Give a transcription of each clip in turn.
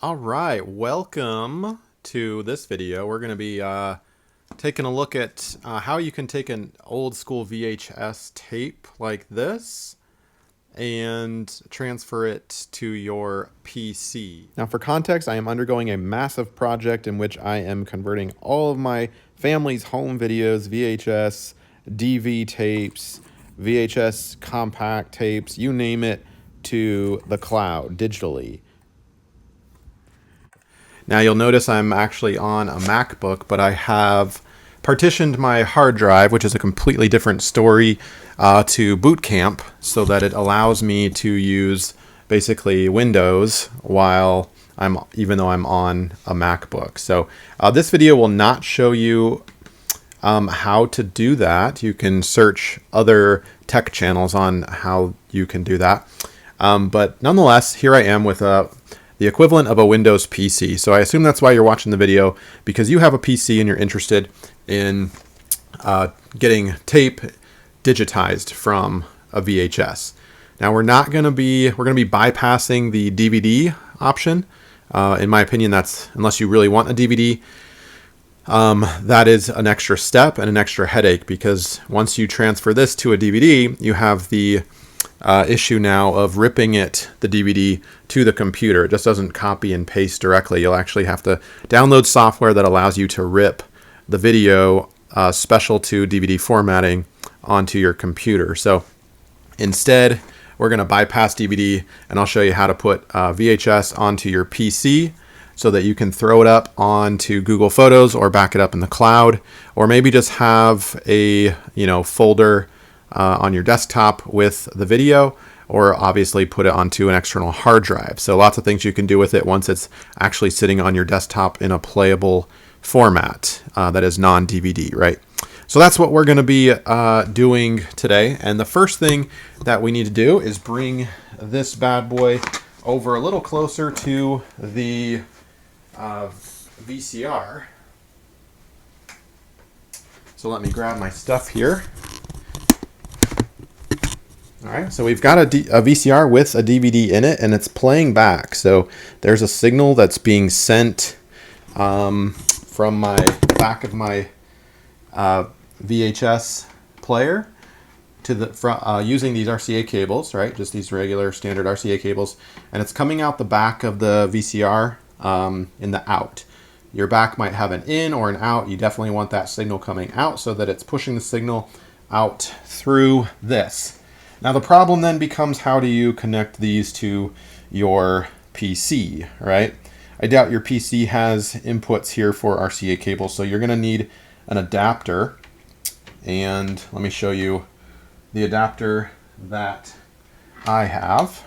All right, welcome to this video. We're going to be taking a look at how you can take an old school VHS tape like this and transfer it to your PC. Now for context, I am undergoing a massive project in which I am converting all of my family's home videos, VHS, DV tapes, VHS compact tapes, you name it, to the cloud digitally. Now you'll notice I'm actually on a MacBook, but I have partitioned my hard drive, which is a completely different story, to Boot Camp, so that it allows me to use basically Windows while even though I'm on a MacBook. So this video will not show you how to do that. You can search other tech channels on how you can do that. But nonetheless, here I am with the equivalent of a Windows PC. So I assume that's why you're watching the video, because you have a PC and you're interested in getting tape digitized from a VHS. Now we're going to be bypassing the DVD option. In my opinion, that's, unless you really want a DVD, that is an extra step and an extra headache, because once you transfer this to a DVD, you have the issue now of ripping the DVD to the computer. It just doesn't copy and paste directly. You'll actually have to download software that allows you to rip the video special to DVD formatting onto your computer. So instead, we're going to bypass DVD, and I'll show you how to put VHS onto your PC so that you can throw it up onto Google Photos or back it up in the cloud, or maybe just have a folder on your desktop with the video, or obviously put it onto an external hard drive. So lots of things you can do with it once it's actually sitting on your desktop in a playable format that is non-DVD, right? So that's what we're going to be doing today. And the first thing that we need to do is bring this bad boy over a little closer to the VCR. So let me grab my stuff here. All right, so we've got a VCR with a DVD in it, and it's playing back. So there's a signal that's being sent from my back of my VHS player to the using these RCA cables, right? Just these regular standard RCA cables, and it's coming out the back of the VCR in the out. Your back might have an in or an out. You definitely want that signal coming out so that it's pushing the signal out through this. Now the problem then becomes, how do you connect these to your PC, right? I doubt your PC has inputs here for RCA cables, so you're going to need an adapter. And let me show you the adapter that I have.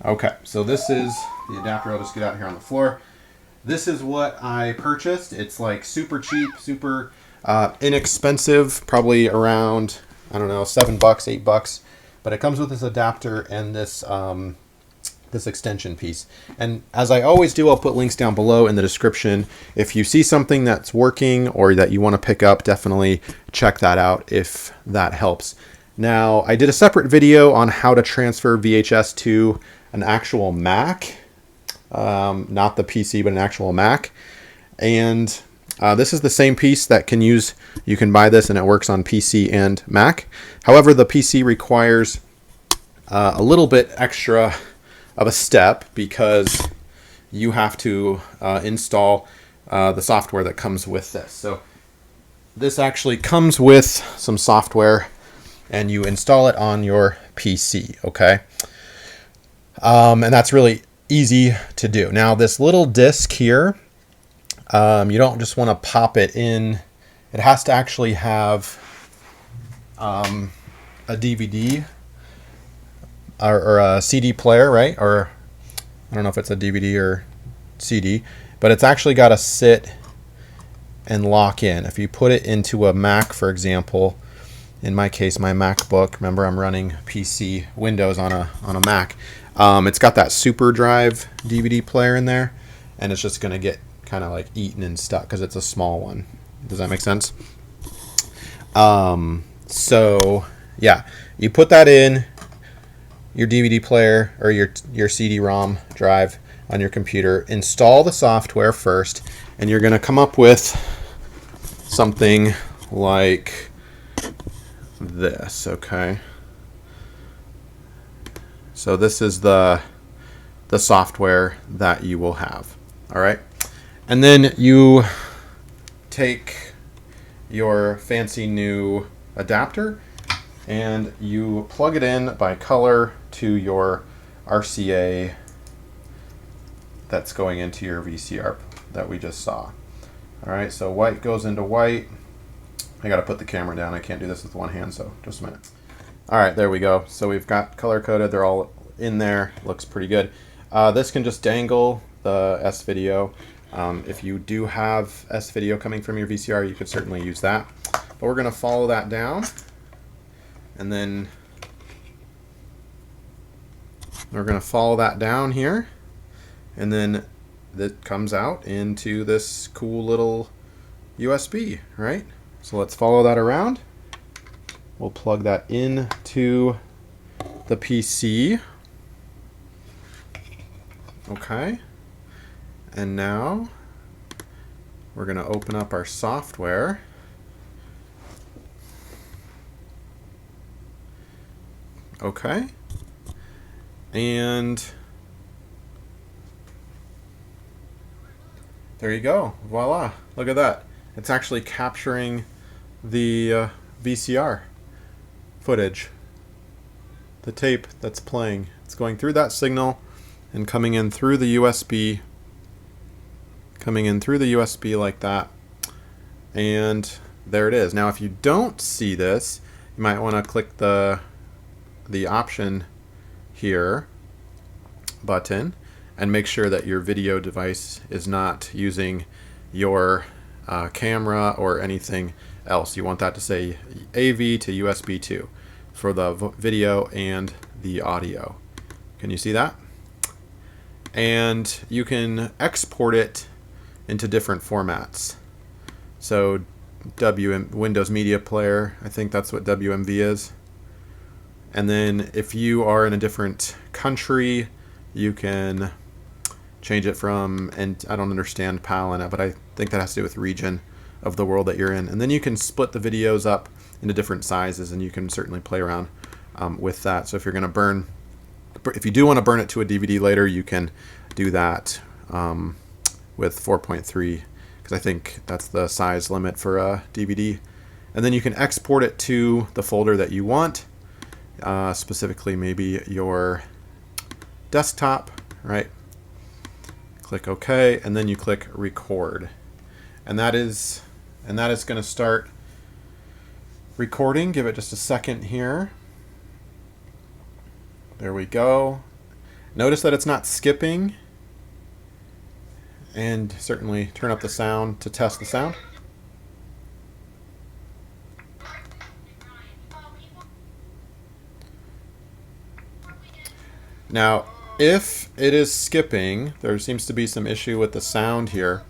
Okay, so this is the adapter. I'll just get out here on the floor. This is what I purchased. It's like super cheap, super inexpensive, probably around, I don't know, $7, $8, but it comes with this adapter and this this extension piece. And as I always do, I'll put links down below in the description. If you see something that's working or that you want to pick up, definitely check that out if that helps. Now, I did a separate video on how to transfer VHS to an actual Mac, not the PC, but an actual Mac. And this is the same piece that you can buy this and it works on PC and Mac. However, the PC requires a little bit extra of a step, because you have to install the software that comes with this. So this actually comes with some software and you install it on your PC, okay? And that's really easy to do. Now this little disc here, you don't just want to pop it in. It has to actually have a DVD or a CD player, right? Or I don't know if it's a DVD or CD, but it's actually got to sit and lock in. If you put it into a Mac, for example, in my case, my MacBook, remember I'm running PC Windows on a Mac, it's got that super drive DVD player in there, and it's just going to get kind of like eaten and stuck because it's a small one. Does that make sense? So yeah, you put that in your DVD player or your CD-ROM drive, on your computer, install the software first, and you're going to come up with something like this, okay? So this is the software that you will have, all right? And then you take your fancy new adapter and you plug it in by color to your RCA that's going into your VCR that we just saw. All right, so white goes into white. I got to put the camera down. I can't do this with one hand, so just a minute. All right, there we go. So we've got color coded. They're all in there. Looks pretty good. This can just dangle the S-video. If you do have S-video coming from your VCR, you could certainly use that. But we're going to follow that down. And then we're going to follow that down here. And then that comes out into this cool little USB, right? So let's follow that around. We'll plug that into the PC. Okay. And now we're going to open up our software. Okay. And there you go. Voila. Look at that. It's actually capturing the VCR footage, the tape that's playing. It's going through that signal and coming in through the USB, like that. And there it is. Now, if you don't see this, you might want to click the option here button and make sure that your video device is not using your camera or anything else. You want that to say AV to USB 2 for the video and the audio. Can you see that? And you can export it into different formats. So Windows Media Player, I think that's what WMV is. And then if you are in a different country, you can change it from, and I don't understand PAL in it, but I think that has to do with region of the world that you're in. And then you can split the videos up into different sizes, and you can certainly play around with that. So if you're going to if you do want to burn it to a DVD later, you can do that with 4.3, because I think that's the size limit for a DVD. And then you can export it to the folder that you want, specifically maybe your desktop, right? Click OK, and then you click record, and that is going to start recording. Give it just a second here. There we go. Notice that it's not skipping, and certainly turn up the sound to test the sound. Now, if it is skipping, there seems to be some issue with the sound here.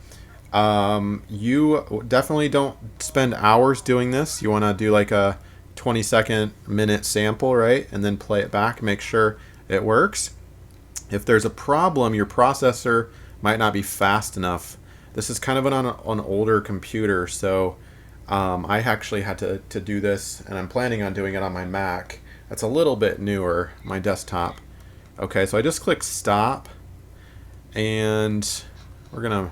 You definitely don't spend hours doing this. You want to do like a 20-minute sample, right? And then play it back, make sure it works. If there's a problem, your processor might not be fast enough. This is kind of on an older computer, so I actually had to do this, and I'm planning on doing it on my Mac. That's a little bit newer, my desktop. Okay, so I just click stop, and we're gonna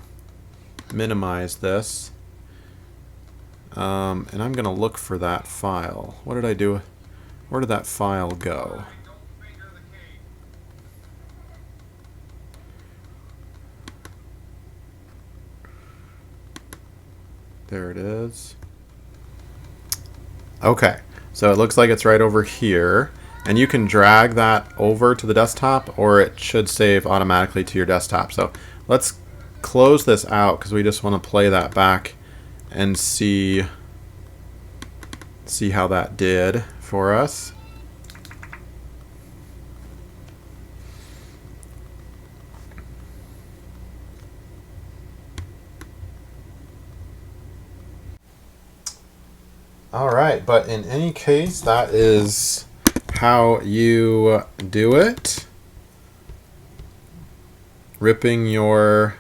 minimize this, and I'm gonna look for that file. What did I do? Where did that file go? There it is. Okay, so it looks like it's right over here. And you can drag that over to the desktop, or it should save automatically to your desktop. So let's close this out, because we just want to play that back and see how that did for us. All right, but in any case, that is how you do it. ripping your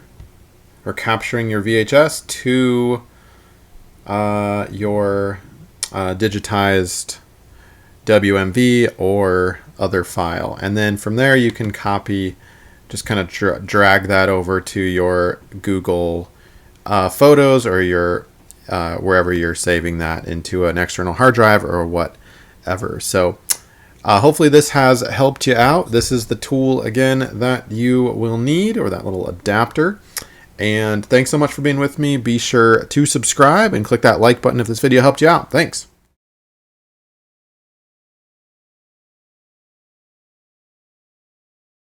or capturing your VHS to your digitized WMV or other file. And then from there you can copy, just kind of drag that over to your Google Photos or your wherever you're saving that into an external hard drive or whatever. So hopefully this has helped you out. This is the tool again that you will need, or that little adapter. And thanks so much for being with me. Be sure to subscribe and click that like button if this video helped you out. Thanks.